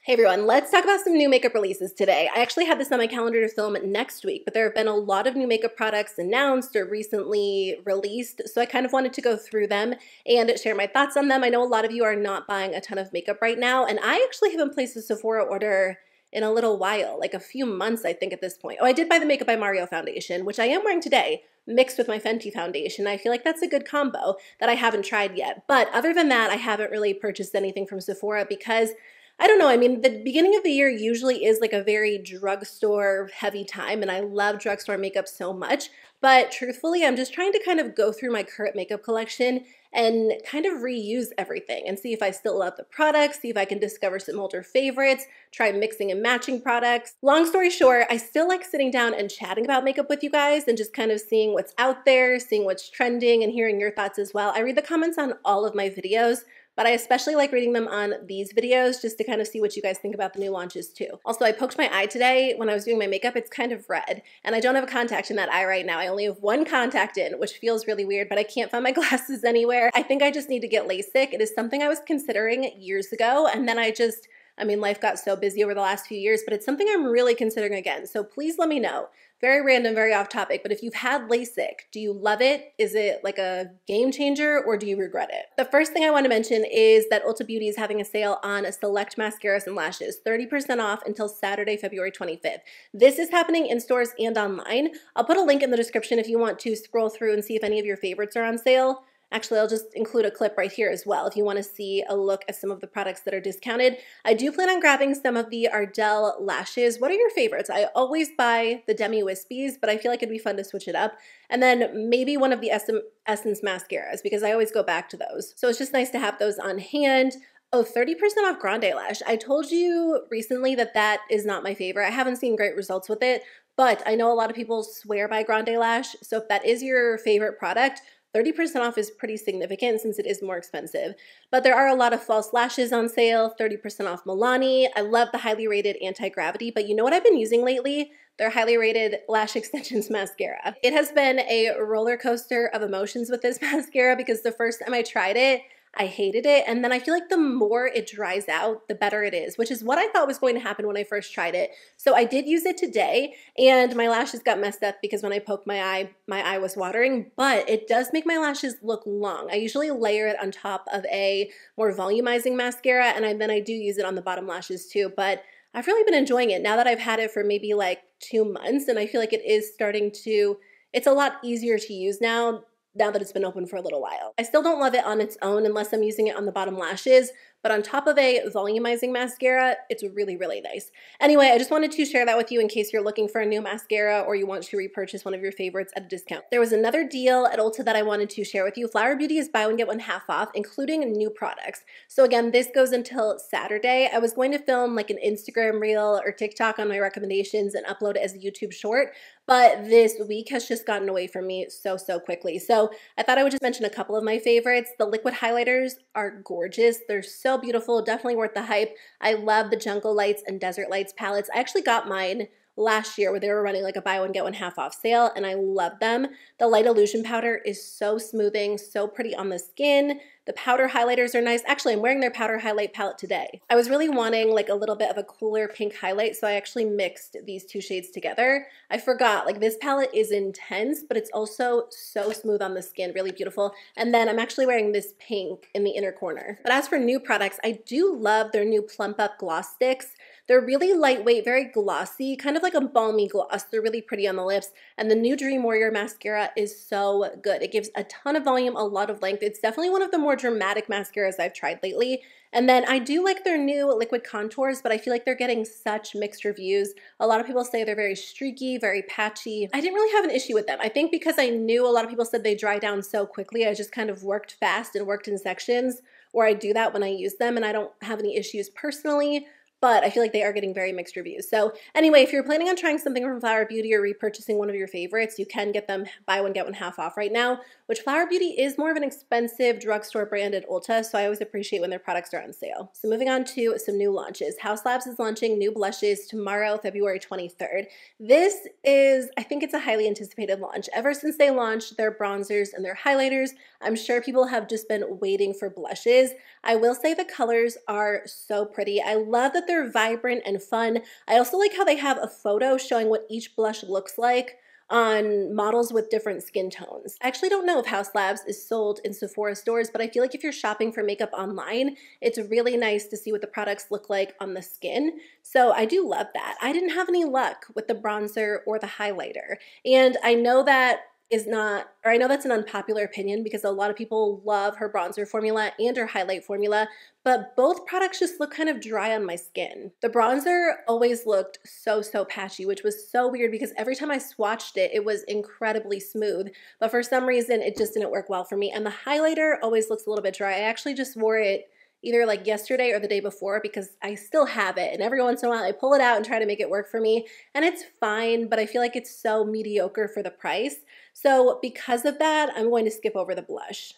Hey everyone, let's talk about some new makeup releases today. I actually had this on my calendar to film next week, but there have been a lot of new makeup products announced or recently released, so I kind of wanted to go through them and share my thoughts on them. I know a lot of you are not buying a ton of makeup right now, and I actually haven't placed a Sephora order in a little while, like a few months I think at this point. Oh, I did buy the Makeup by Mario foundation, which I am wearing today, mixed with my Fenty foundation. I feel like that's a good combo that I haven't tried yet. But other than that, I haven't really purchased anything from Sephora because I don't know. I mean, the beginning of the year usually is like a very drugstore heavy time, and I love drugstore makeup so much. But truthfully, I'm just trying to kind of go through my current makeup collection and kind of reuse everything and see if I still love the products, see if I can discover some older favorites, try mixing and matching products. Long story short, I still like sitting down and chatting about makeup with you guys and just kind of seeing what's out there, seeing what's trending, and hearing your thoughts as well. I read the comments on all of my videos, but I especially like reading them on these videos just to kind of see what you guys think about the new launches too. Also, I poked my eye today when I was doing my makeup. It's kind of red, and I don't have a contact in that eye right now. I only have one contact in, which feels really weird, but I can't find my glasses anywhere. I think I just need to get LASIK. It is something I was considering years ago, and then I mean, life got so busy over the last few years, but it's something I'm really considering again. So please let me know. Very random, very off topic, but if you've had LASIK, do you love it? Is it like a game changer or do you regret it? The first thing I want to mention is that Ulta Beauty is having a sale on select mascaras and lashes, 30% off until Saturday, February 25th. This is happening in stores and online. I'll put a link in the description if you want to scroll through and see if any of your favorites are on sale. Actually, I'll just include a clip right here as well if you want to see a look at some of the products that are discounted. I do plan on grabbing some of the Ardell lashes. What are your favorites? I always buy the Demi Wispies, but I feel like it'd be fun to switch it up. And then maybe one of the Essence mascaras because I always go back to those. So it's just nice to have those on hand. Oh, 30% off Grande Lash. I told you recently that that is not my favorite. I haven't seen great results with it, but I know a lot of people swear by Grande Lash. So if that is your favorite product, 30% off is pretty significant since it is more expensive. But there are a lot of false lashes on sale, 30% off Milani. I love the highly rated anti-gravity, but you know what I've been using lately? Their highly rated Lash Extensions mascara. It has been a roller coaster of emotions with this mascara because the first time I tried it, I hated it, and then I feel like the more it dries out, the better it is, which is what I thought was going to happen when I first tried it. So I did use it today, and my lashes got messed up because when I poked my eye was watering, but it does make my lashes look long. I usually layer it on top of a more volumizing mascara, and then I do use it on the bottom lashes too, but I've really been enjoying it now that I've had it for maybe like 2 months, and I feel like it is starting to, it's a lot easier to use now that it's been open for a little while. I still don't love it on its own unless I'm using it on the bottom lashes, but on top of a volumizing mascara, it's really, really nice. Anyway, I just wanted to share that with you in case you're looking for a new mascara or you want to repurchase one of your favorites at a discount. There was another deal at Ulta that I wanted to share with you. Flower Beauty is buy one, get one half off, including new products. So again, this goes until Saturday. I was going to film like an Instagram reel or TikTok on my recommendations and upload it as a YouTube short, but this week has just gotten away from me so quickly. So I thought I would just mention a couple of my favorites. The liquid highlighters are gorgeous. They're so beautiful, definitely worth the hype. I love the Jungle Lights and Desert Lights palettes. I actually got mine last year where they were running like a buy one, get one half off sale, and I love them. The Light Illusion powder is so smoothing, so pretty on the skin. The powder highlighters are nice. Actually, I'm wearing their powder highlight palette today. I was really wanting like a little bit of a cooler pink highlight, so I actually mixed these two shades together. I forgot, like this palette is intense, but it's also so smooth on the skin, really beautiful. And then I'm actually wearing this pink in the inner corner. But as for new products, I do love their new Plump Up Gloss Sticks. They're really lightweight, very glossy, kind of like a balmy gloss. They're really pretty on the lips. And the new Dream Warrior mascara is so good. It gives a ton of volume, a lot of length. It's definitely one of the more dramatic mascaras I've tried lately. And then I do like their new liquid contours, but I feel like they're getting such mixed reviews. A lot of people say they're very streaky, very patchy. I didn't really have an issue with them. I think because I knew a lot of people said they dry down so quickly, I just kind of worked fast and worked in sections, or I do that when I use them and I don't have any issues personally. But I feel like they are getting very mixed reviews. So anyway, if you're planning on trying something from Flower Beauty or repurchasing one of your favorites, you can get them buy one, get one half off right now, which Flower Beauty is more of an expensive drugstore brand at Ulta, so I always appreciate when their products are on sale. So moving on to some new launches. Haus Labs is launching new blushes tomorrow, February 23rd. This is, I think it's a highly anticipated launch. Ever since they launched their bronzers and their highlighters, I'm sure people have just been waiting for blushes. I will say the colors are so pretty. I love that they're they're vibrant and fun. I also like how they have a photo showing what each blush looks like on models with different skin tones. I actually don't know if Haus Labs is sold in Sephora stores, but I feel like if you're shopping for makeup online, it's really nice to see what the products look like on the skin. So I do love that. I didn't have any luck with the bronzer or the highlighter. And I know that I know that's an unpopular opinion because a lot of people love her bronzer formula and her highlight formula, but both products just look kind of dry on my skin. The bronzer always looked so patchy, which was so weird because every time I swatched it, it was incredibly smooth, but for some reason it just didn't work well for me. And the highlighter always looks a little bit dry. I actually just wore it either like yesterday or the day before because I still have it, and every once in a while I pull it out and try to make it work for me, and it's fine, but I feel like it's so mediocre for the price. So because of that, I'm going to skip over the blush.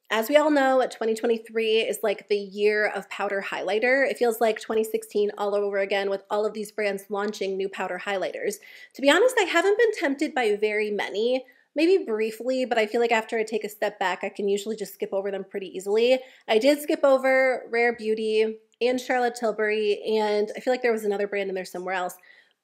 As we all know, 2023 is like the year of powder highlighter. It feels like 2016 all over again with all of these brands launching new powder highlighters. To be honest, I haven't been tempted by very many. Maybe briefly, but I feel like after I take a step back, I can usually just skip over them pretty easily. I did skip over Rare Beauty and Charlotte Tilbury, and I feel like there was another brand in there somewhere else.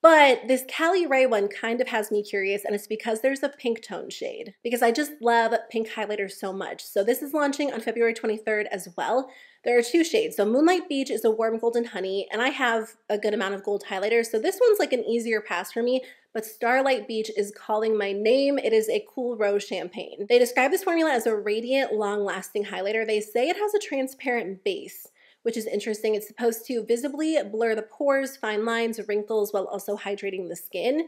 But this Caliray one kind of has me curious, and it's because there's a pink tone shade, because I just love pink highlighters so much. So this is launching on February 23rd as well. There are two shades. So Moonlight Beach is a warm golden honey, and I have a good amount of gold highlighters, so this one's like an easier pass for me, but Starlight Beach is calling my name. It is a cool rose champagne. They describe this formula as a radiant, long-lasting highlighter. They say it has a transparent base, which is interesting. It's supposed to visibly blur the pores, fine lines, wrinkles, while also hydrating the skin.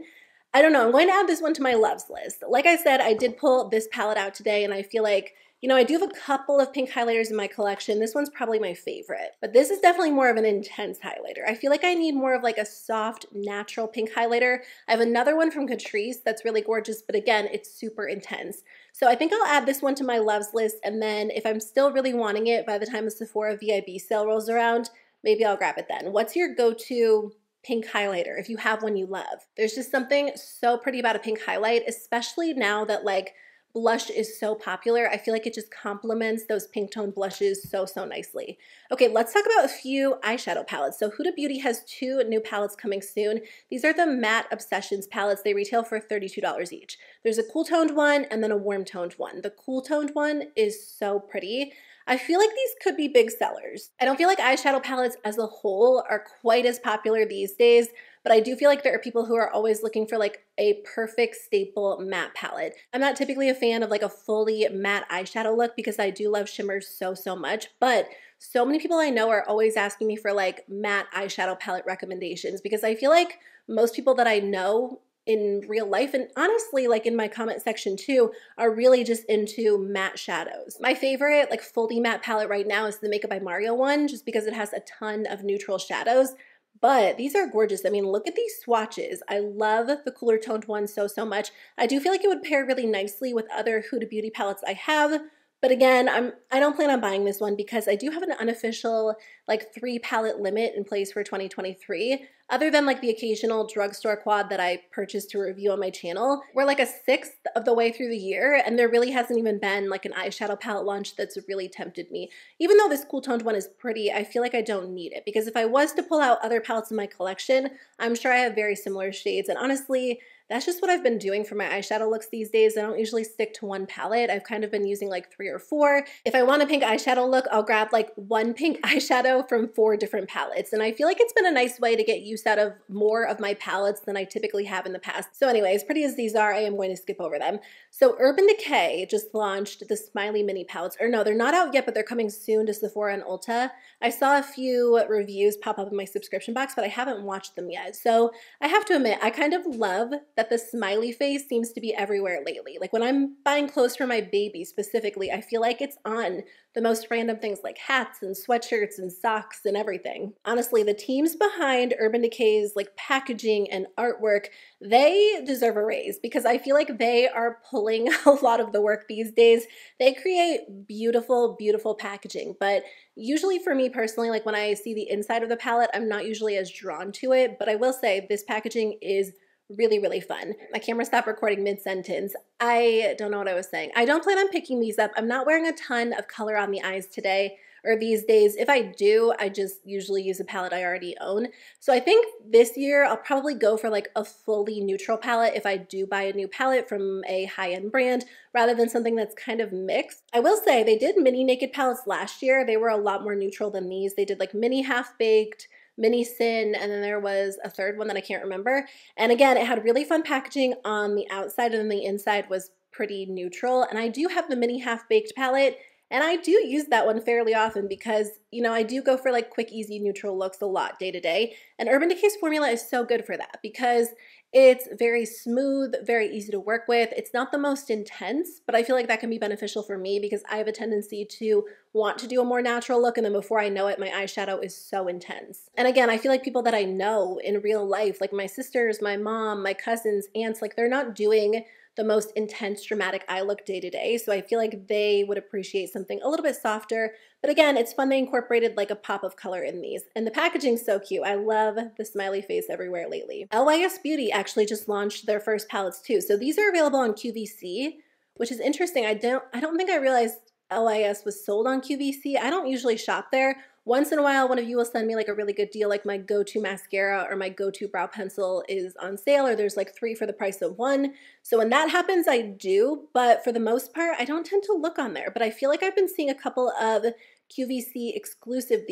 I don't know, I'm going to add this one to my loves list. Like I said, I did pull this palette out today, and I feel like, you know, I do have a couple of pink highlighters in my collection. This one's probably my favorite, but this is definitely more of an intense highlighter. I feel like I need more of like a soft, natural pink highlighter. I have another one from Catrice that's really gorgeous, but again, it's super intense. So I think I'll add this one to my loves list, and then if I'm still really wanting it by the time the Sephora VIB sale rolls around, maybe I'll grab it then. What's your go-to pink highlighter if you have one you love? There's just something so pretty about a pink highlight, especially now that like blush is so popular. I feel like it just complements those pink tone blushes so nicely. Okay, let's talk about a few eyeshadow palettes. So Huda Beauty has two new palettes coming soon. These are the Matte Obsessions palettes. They retail for $32 each. There's a cool toned one and then a warm toned one. The cool toned one is so pretty. I feel like these could be big sellers. I don't feel like eyeshadow palettes as a whole are quite as popular these days, but I do feel like there are people who are always looking for like a perfect staple matte palette. I'm not typically a fan of like a fully matte eyeshadow look because I do love shimmers so much, but so many people I know are always asking me for like matte eyeshadow palette recommendations because I feel like most people that I know in real life, and honestly like in my comment section too, are really just into matte shadows. My favorite like fully matte palette right now is the Makeup by Mario one, just because it has a ton of neutral shadows. But these are gorgeous. I mean, look at these swatches. I love the cooler toned one so much. I do feel like it would pair really nicely with other Huda Beauty palettes I have. But again, I don't plan on buying this one because I do have an unofficial like 3 palette limit in place for 2023. Other than like the occasional drugstore quad that I purchased to review on my channel, we're like a 1/6 of the way through the year, and there really hasn't even been like an eyeshadow palette launch that's really tempted me. Even though this cool toned one is pretty, I feel like I don't need it because if I was to pull out other palettes in my collection, I'm sure I have very similar shades, and honestly, that's just what I've been doing for my eyeshadow looks these days. I don't usually stick to one palette. I've kind of been using like 3 or 4. If I want a pink eyeshadow look, I'll grab like 1 pink eyeshadow from 4 different palettes. And I feel like it's been a nice way to get use out of more of my palettes than I typically have in the past. So anyway, as pretty as these are, I am going to skip over them. So Urban Decay just launched the Smiley mini palettes. Or no, they're not out yet, but they're coming soon to Sephora and Ulta. I saw a few reviews pop up in my subscription box, but I haven't watched them yet. So I have to admit, I kind of love that the smiley face seems to be everywhere lately. Like when I'm buying clothes for my baby specifically, I feel like it's on the most random things like hats and sweatshirts and socks and everything. Honestly, the teams behind Urban Decay's like packaging and artwork, they deserve a raise because I feel like they are pulling a lot of the work these days. They create beautiful packaging, but usually for me personally, like when I see the inside of the palette, I'm not usually as drawn to it, but I will say this packaging is really fun. My camera stopped recording mid-sentence. I don't know what I was saying. I don't plan on picking these up. I'm not wearing a ton of color on the eyes today. or these days, if I do, I just usually use a palette I already own. So I think this year I'll probably go for like a fully neutral palette if I do buy a new palette from a high-end brand, rather than something that's kind of mixed. I will say they did mini naked palettes last year. They were a lot more neutral than these. They did like mini half-baked, mini sin, and then there was a third one that I can't remember. And again, it had really fun packaging on the outside, and then the inside was pretty neutral. And I do have the mini half-baked palette, and I do use that one fairly often because, you know, I do go for like quick, easy, neutral looks a lot day to day. And Urban Decay's formula is so good for that because it's very smooth, very easy to work with. It's not the most intense, but I feel like that can be beneficial for me because I have a tendency to want to do a more natural look, and then before I know it, my eyeshadow is so intense. And again, I feel like people that I know in real life, like my sisters, my mom, my cousins, aunts, like they're not doing the most intense, dramatic eye look day to day. So I feel like they would appreciate something a little bit softer. But again, it's fun they incorporated like a pop of color in these. And the packaging's so cute. I love the smiley face everywhere lately. LYS Beauty actually just launched their first palettes too. So these are available on QVC, which is interesting. I don't think I realized LYS was sold on QVC. I don't usually shop there. Once in a while, one of you will send me like a really good deal, like my go-to mascara or my go-to brow pencil is on sale, or there's like 3 for the price of 1. So when that happens, I do, but for the most part, I don't tend to look on there. But I feel like I've been seeing a couple of QVC exclusives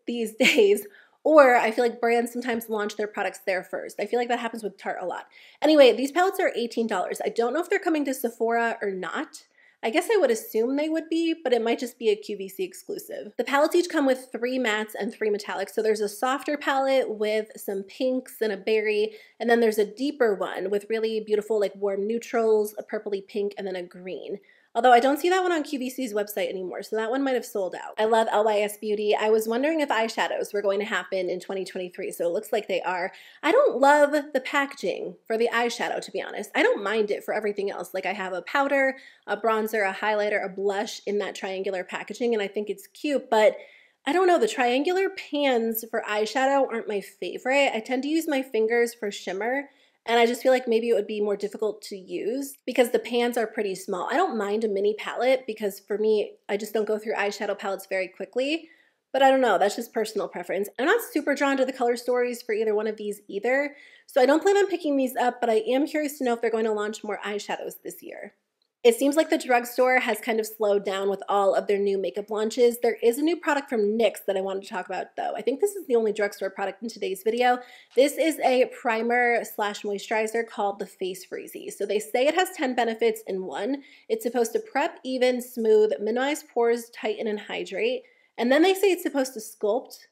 these days, or I feel like brands sometimes launch their products there first. I feel like that happens with Tarte a lot. Anyway, these palettes are $18. I don't know if they're coming to Sephora or not. I guess I would assume they would be, but it might just be a QVC exclusive. The palettes each come with 3 mattes and 3 metallics. So there's a softer palette with some pinks and a berry, and then there's a deeper one with really beautiful like warm neutrals, a purpley pink, and then a green. Although I don't see that one on QVC's website anymore, so that one might have sold out. I love LYS Beauty. I was wondering if eyeshadows were going to happen in 2023, so it looks like they are. I don't love the packaging for the eyeshadow, to be honest. I don't mind it for everything else. Like I have a powder, a bronzer, a highlighter, a blush in that triangular packaging, and I think it's cute, but I don't know, the triangular pans for eyeshadow aren't my favorite. I tend to use my fingers for shimmer, and I just feel like maybe it would be more difficult to use because the pans are pretty small. I don't mind a mini palette because for me, I just don't go through eyeshadow palettes very quickly. But I don't know, that's just personal preference. I'm not super drawn to the color stories for either one of these either. So I don't plan on picking these up, but I am curious to know if they're going to launch more eyeshadows this year. It seems like the drugstore has kind of slowed down with all of their new makeup launches. There is a new product from NYX that I wanted to talk about though. I think this is the only drugstore product in today's video. This is a primer slash moisturizer called the Face Freezie. So they say it has 10 benefits in one. It's supposed to prep, even, smooth, minimize pores, tighten, and hydrate. And then they say it's supposed to sculpt,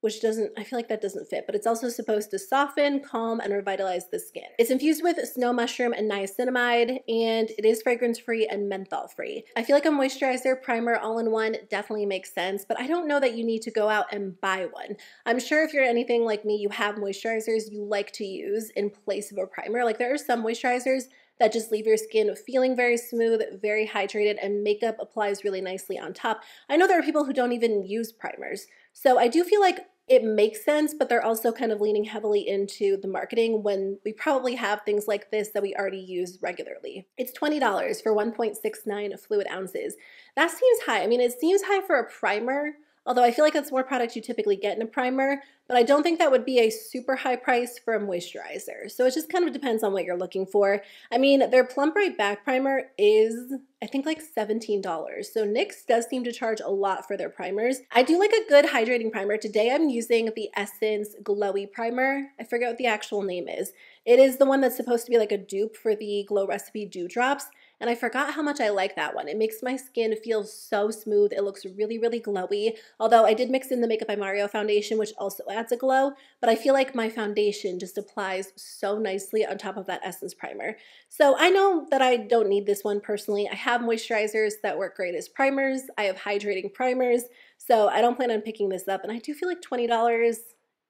which doesn't, I feel like that doesn't fit, but it's also supposed to soften, calm, and revitalize the skin. It's infused with snow mushroom and niacinamide, and it is fragrance-free and menthol-free. I feel like a moisturizer, primer, all-in-one definitely makes sense, but I don't know that you need to go out and buy one. I'm sure if you're anything like me, you have moisturizers you like to use in place of a primer. Like there are some moisturizers that just leave your skin feeling very smooth, very hydrated, and makeup applies really nicely on top. I know there are people who don't even use primers. So I do feel like it makes sense, but they're also kind of leaning heavily into the marketing when we probably have things like this that we already use regularly. It's $20 for 1.69 fluid ounces. That seems high. I mean, it seems high for a primer, although I feel like that's more product you typically get in a primer, but I don't think that would be a super high price for a moisturizer. So it just kind of depends on what you're looking for. I mean, their Plump Right Back Primer is, I think, like $17. So NYX does seem to charge a lot for their primers. I do like a good hydrating primer. Today I'm using the Essence Glowy Primer. I forget what the actual name is. It is the one that's supposed to be like a dupe for the Glow Recipe Dew Drops. And I forgot how much I like that one. It makes my skin feel so smooth. It looks really, really glowy. Although I did mix in the Makeup by Mario foundation, which also adds a glow. But I feel like my foundation just applies so nicely on top of that Essence primer. So I know that I don't need this one personally. I have moisturizers that work great as primers. I have hydrating primers. So I don't plan on picking this up. And I do feel like $20,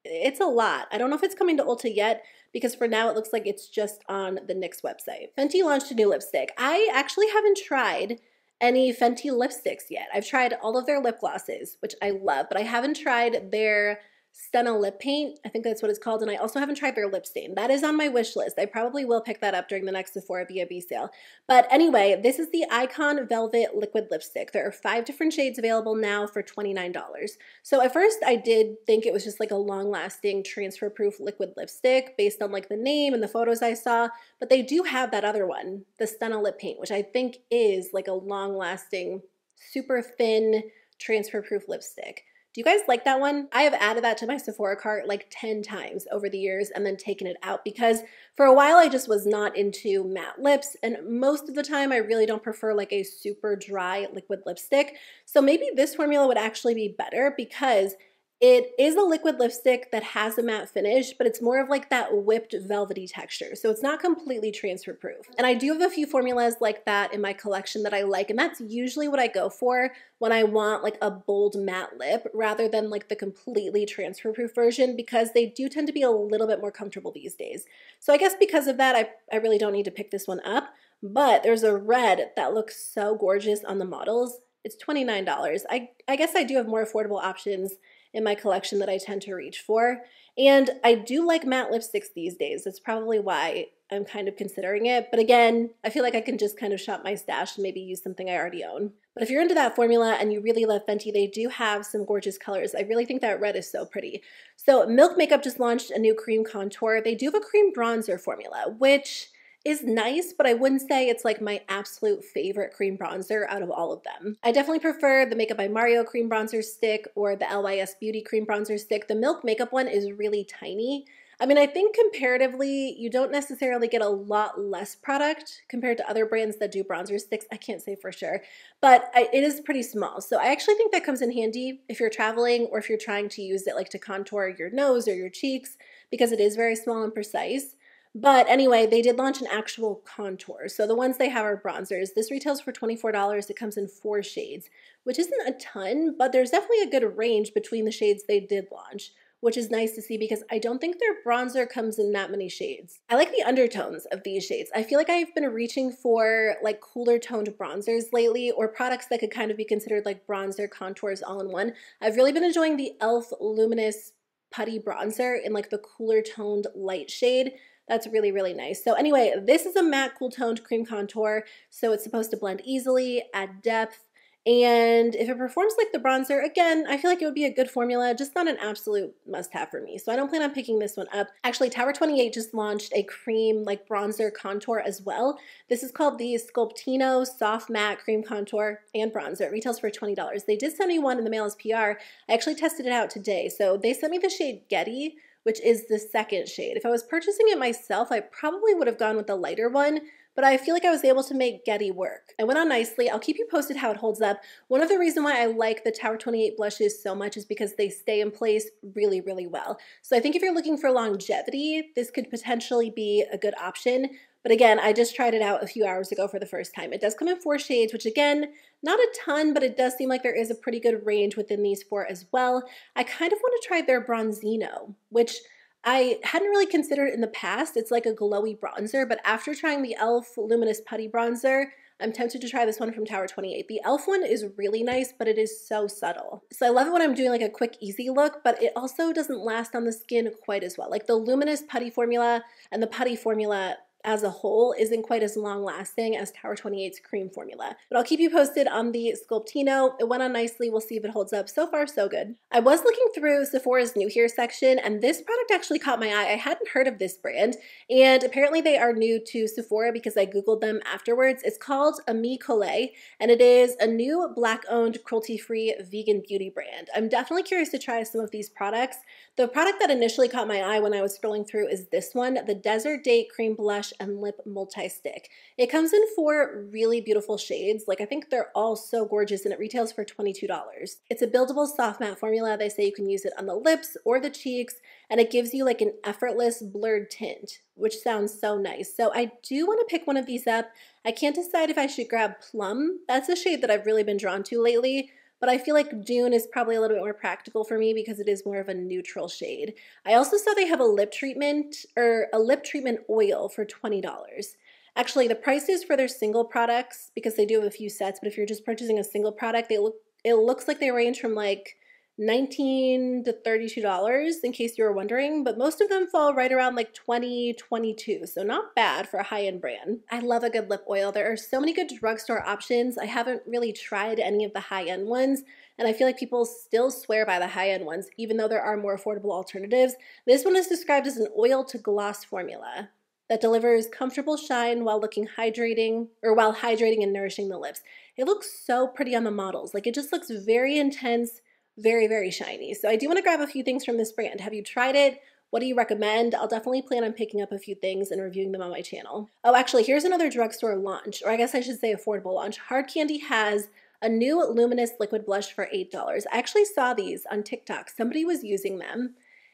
it's a lot. I don't know if it's coming to Ulta yet, because for now it looks like it's just on the NYX website. Fenty launched a new lipstick. I actually haven't tried any Fenty lipsticks yet. I've tried all of their lip glosses, which I love, but I haven't tried their Stunna lip paint. I think that's what it's called. And I also haven't tried their lip stain. That is on my wish list. I probably will pick that up during the next Sephora BOB sale. But anyway, this is the Icon Velvet Liquid Lipstick. There are 5 different shades available now for $29. So at first I did think it was just like a long-lasting transfer-proof liquid lipstick based on like the name and the photos I saw. But they do have that other one, the Stunna lip paint, which I think is like a long-lasting, super thin transfer-proof lipstick. Do you guys like that one? I have added that to my Sephora cart like 10 times over the years and then taken it out because for a while I just was not into matte lips, and most of the time I really don't prefer like a super dry liquid lipstick. So maybe this formula would actually be better because it is a liquid lipstick that has a matte finish, but it's more of like that whipped velvety texture. So it's not completely transfer proof. And I do have a few formulas like that in my collection that I like, and that's usually what I go for when I want like a bold matte lip rather than like the completely transfer proof version, because they do tend to be a little bit more comfortable these days. So I guess because of that, I really don't need to pick this one up, but there's a red that looks so gorgeous on the models. It's $29. I guess I do have more affordable options in my collection that I tend to reach for. And I do like matte lipsticks these days. That's probably why I'm kind of considering it. But again, I feel like I can just kind of shop my stash and maybe use something I already own. But if you're into that formula and you really love Fenty, they do have some gorgeous colors. I really think that red is so pretty. So Milk Makeup just launched a new cream contour. They do have a cream bronzer formula, which is nice, but I wouldn't say it's like my absolute favorite cream bronzer out of all of them. I definitely prefer the Makeup by Mario cream bronzer stick or the LYS Beauty cream bronzer stick. The Milk Makeup one is really tiny. I mean, I think comparatively, you don't necessarily get a lot less product compared to other brands that do bronzer sticks. I can't say for sure, but it is pretty small. So I actually think that comes in handy if you're traveling or if you're trying to use it like to contour your nose or your cheeks, because it is very small and precise. But anyway, they did launch an actual contour. So the ones they have are bronzers. This retails for $24. It comes in 4 shades, which isn't a ton, but there's definitely a good range between the shades they did launch, which is nice to see because I don't think their bronzer comes in that many shades. I like the undertones of these shades. I feel like I've been reaching for like cooler toned bronzers lately, or products that could kind of be considered like bronzer contours all in one. I've really been enjoying the e.l.f. Luminous Putty Bronzer in like the cooler toned light shade. That's really, really nice. So anyway, this is a matte cool toned cream contour, so it's supposed to blend easily, add depth, and if it performs like the bronzer, again, I feel like it would be a good formula, just not an absolute must-have for me. So I don't plan on picking this one up. Actually, Tower 28 just launched a cream like bronzer contour as well. This is called the Sculptino Soft Matte Cream Contour and Bronzer. It retails for $20. They did send me one in the mail as PR. I actually tested it out today. So they sent me the shade Getty, which is the second shade. If I was purchasing it myself, I probably would have gone with the lighter one, but I feel like I was able to make Getty work. It went on nicely. I'll keep you posted how it holds up. One of the reasons why I like the Tower 28 blushes so much is because they stay in place really, really well. So I think if you're looking for longevity, this could potentially be a good option. But again, I just tried it out a few hours ago for the first time. It does come in 4 shades, which again, not a ton, but it does seem like there is a pretty good range within these 4 as well. I kind of want to try their Bronzino, which I hadn't really considered in the past. It's like a glowy bronzer, but after trying the e.l.f. Luminous Putty Bronzer, I'm tempted to try this one from Tower 28. The e.l.f. one is really nice, but it is so subtle. So I love it when I'm doing like a quick, easy look, but it also doesn't last on the skin quite as well. Like the Luminous Putty formula and the Putty formula as a whole isn't quite as long lasting as Tower 28's cream formula. But I'll keep you posted on the Sculptino. It went on nicely. We'll see if it holds up. So far, so good. I was looking through Sephora's new here section, and this product actually caught my eye. I hadn't heard of this brand, and apparently they are new to Sephora because I Googled them afterwards. It's called Colé, and it is a new Black-owned, cruelty-free vegan beauty brand. I'm definitely curious to try some of these products. The product that initially caught my eye when I was scrolling through is this one, the Desert Date Cream Blush and Lip Multi-Stick. It comes in 4 really beautiful shades. Like, I think they're all so gorgeous, and it retails for $22. It's a buildable soft matte formula. They say you can use it on the lips or the cheeks, and it gives you like an effortless blurred tint, which sounds so nice. So I do want to pick one of these up. I can't decide if I should grab Plum. That's a shade that I've really been drawn to lately, but I feel like Dune is probably a little bit more practical for me because it is more of a neutral shade. I also saw they have a lip treatment oil for $20. Actually, the prices for their single products, because they do have a few sets, but if you're just purchasing a single product, it looks like they range from like $19 to $32 in case you were wondering, but most of them fall right around like $20, $22, so not bad for a high-end brand. I love a good lip oil. There are so many good drugstore options. I haven't really tried any of the high-end ones, and I feel like people still swear by the high-end ones, even though there are more affordable alternatives. This one is described as an oil to gloss formula that delivers comfortable shine while hydrating and nourishing the lips. It looks so pretty on the models. Like, it just looks very intense, very, very shiny. So I do want to grab a few things from this brand. Have you tried it? What do you recommend? I'll definitely plan on picking up a few things and reviewing them on my channel. Oh, actually, here's another drugstore launch, or I guess I should say affordable launch. Hard Candy has a new Luminous liquid blush for $8. I actually saw these on TikTok. Somebody was using them,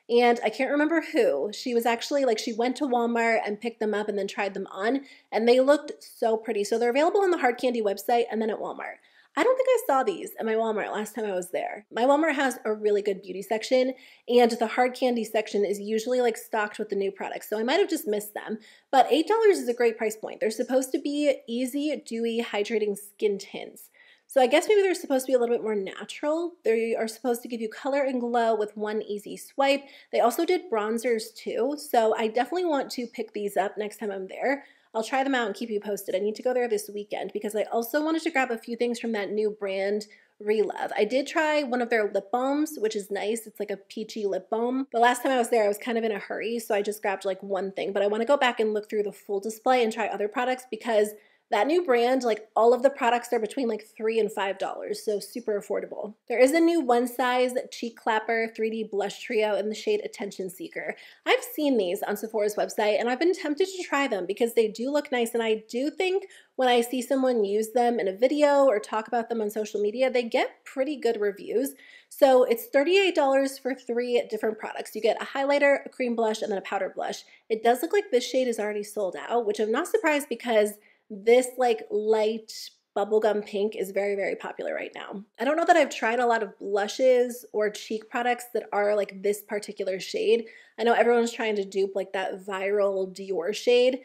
and I can't remember who. She was actually like, she went to Walmart and picked them up and then tried them on, and they looked so pretty. So they're available on the Hard Candy website and then at Walmart. I don't think I saw these at my Walmart last time I was there. My Walmart has a really good beauty section, and the hard candy section is usually like stocked with the new products, so I might have just missed them. But $8 is a great price point. They're supposed to be easy, dewy, hydrating skin tints. So I guess maybe they're supposed to be a little bit more natural. They are supposed to give you color and glow with one easy swipe. They also did bronzers too, so I definitely want to pick these up next time I'm there. I'll try them out and keep you posted. I need to go there this weekend because I also wanted to grab a few things from that new brand, Relove. I did try one of their lip balms, which is nice. It's like a peachy lip balm. But last time I was there, I was kind of in a hurry, so I just grabbed like one thing. But I want to go back and look through the full display and try other products because that new brand, like all of the products are between like $3 and $5, so super affordable. There is a new one size cheek clapper 3D blush trio in the shade Attention Seeker. I've seen these on Sephora's website and I've been tempted to try them because they do look nice, and I do think when I see someone use them in a video or talk about them on social media, they get pretty good reviews. So it's $38 for 3 different products. You get a highlighter, a cream blush, and then a powder blush. It does look like this shade is already sold out, which I'm not surprised because this like light bubblegum pink is very, very popular right now. I don't know that I've tried a lot of blushes or cheek products that are like this particular shade. I know everyone's trying to dupe like that viral Dior shade,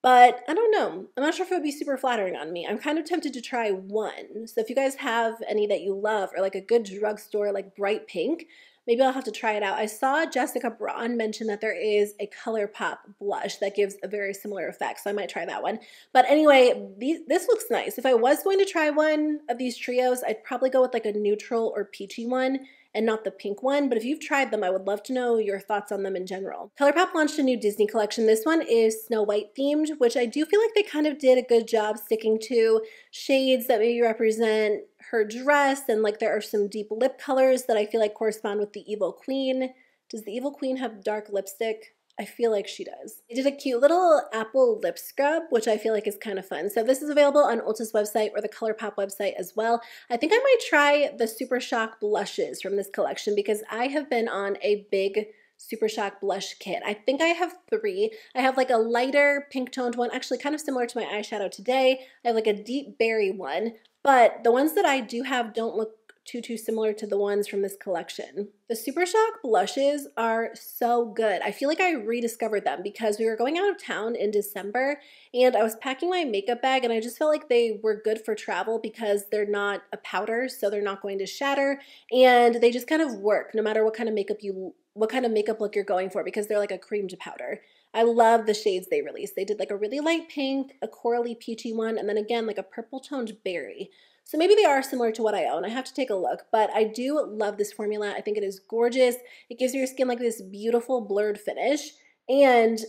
but I don't know. I'm not sure if it would be super flattering on me. I'm kind of tempted to try one. So if you guys have any that you love or like a good drugstore like bright pink, maybe I'll have to try it out. I saw Jessica Braun mention that there is a ColourPop blush that gives a very similar effect, so I might try that one. But anyway, this looks nice. If I was going to try one of these trios, I'd probably go with like a neutral or peachy one and not the pink one. But if you've tried them, I would love to know your thoughts on them in general. ColourPop launched a new Disney collection. This one is Snow White themed, which I do feel like they kind of did a good job sticking to shades that maybe represent her dress, and like there are some deep lip colors that I feel like correspond with the Evil Queen. Does the Evil Queen have dark lipstick? I feel like she does. They did a cute little apple lip scrub, which I feel like is kind of fun. So this is available on Ulta's website or the ColourPop website as well. I think I might try the Super Shock blushes from this collection because I have been on a big Super Shock blush kit. I think I have 3. I have like a lighter pink toned one, actually kind of similar to my eyeshadow today. I have like a deep berry one, but the ones that I do have don't look too similar to the ones from this collection. The Super Shock blushes are so good. I feel like I rediscovered them because we were going out of town in December and I was packing my makeup bag and I just felt like they were good for travel because they're not a powder, so they're not going to shatter, and they just kind of work no matter what kind of makeup look you're going for because they're like a creamed powder. I love the shades they released. They did like a really light pink, a corally peachy one, and then again like a purple toned berry. So maybe they are similar to what I own. I have to take a look, but I do love this formula. I think it is gorgeous. It gives your skin like this beautiful blurred finish, and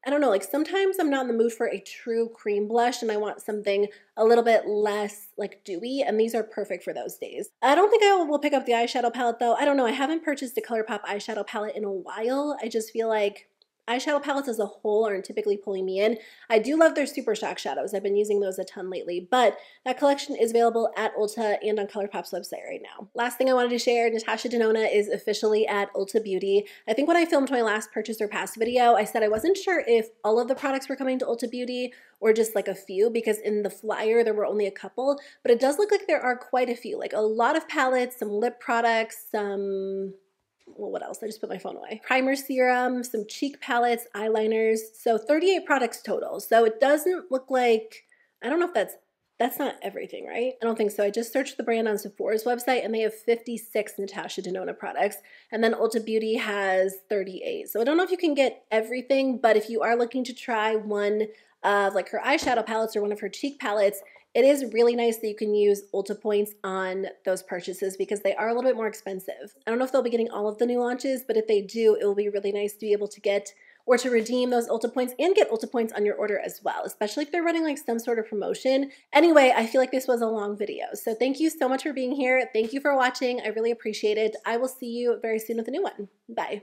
I don't know, like sometimes I'm not in the mood for a true cream blush and I want something a little bit less like dewy, and these are perfect for those days. I don't think I will pick up the eyeshadow palette though. I don't know, I haven't purchased a ColourPop eyeshadow palette in a while. I just feel like eyeshadow palettes as a whole aren't typically pulling me in. I do love their Super Shock shadows. I've been using those a ton lately, but that collection is available at Ulta and on ColourPop's website right now. Last thing I wanted to share, Natasha Denona is officially at Ulta Beauty. I think when I filmed my last purchase or pass video, I said I wasn't sure if all of the products were coming to Ulta Beauty or just like a few, because in the flyer there were only a couple, but it does look like there are quite a few, like a lot of palettes, some lip products, some, well, what else? I just put my phone away. Primer serum, some cheek palettes, eyeliners. So 38 products total. So it doesn't look like, I don't know if that's That's not everything, right? I don't think so. I just searched the brand on Sephora's website and they have 56 Natasha Denona products. And then Ulta Beauty has 38. So I don't know if you can get everything, but if you are looking to try one of like her eyeshadow palettes or one of her cheek palettes, it is really nice that you can use Ulta points on those purchases because they are a little bit more expensive. I don't know if they'll be getting all of the new launches, but if they do, it will be really nice to be able to get or to redeem those Ulta points and get Ulta points on your order as well, especially if they're running like some sort of promotion. Anyway, I feel like this was a long video. So thank you so much for being here. Thank you for watching. I really appreciate it. I will see you very soon with a new one. Bye.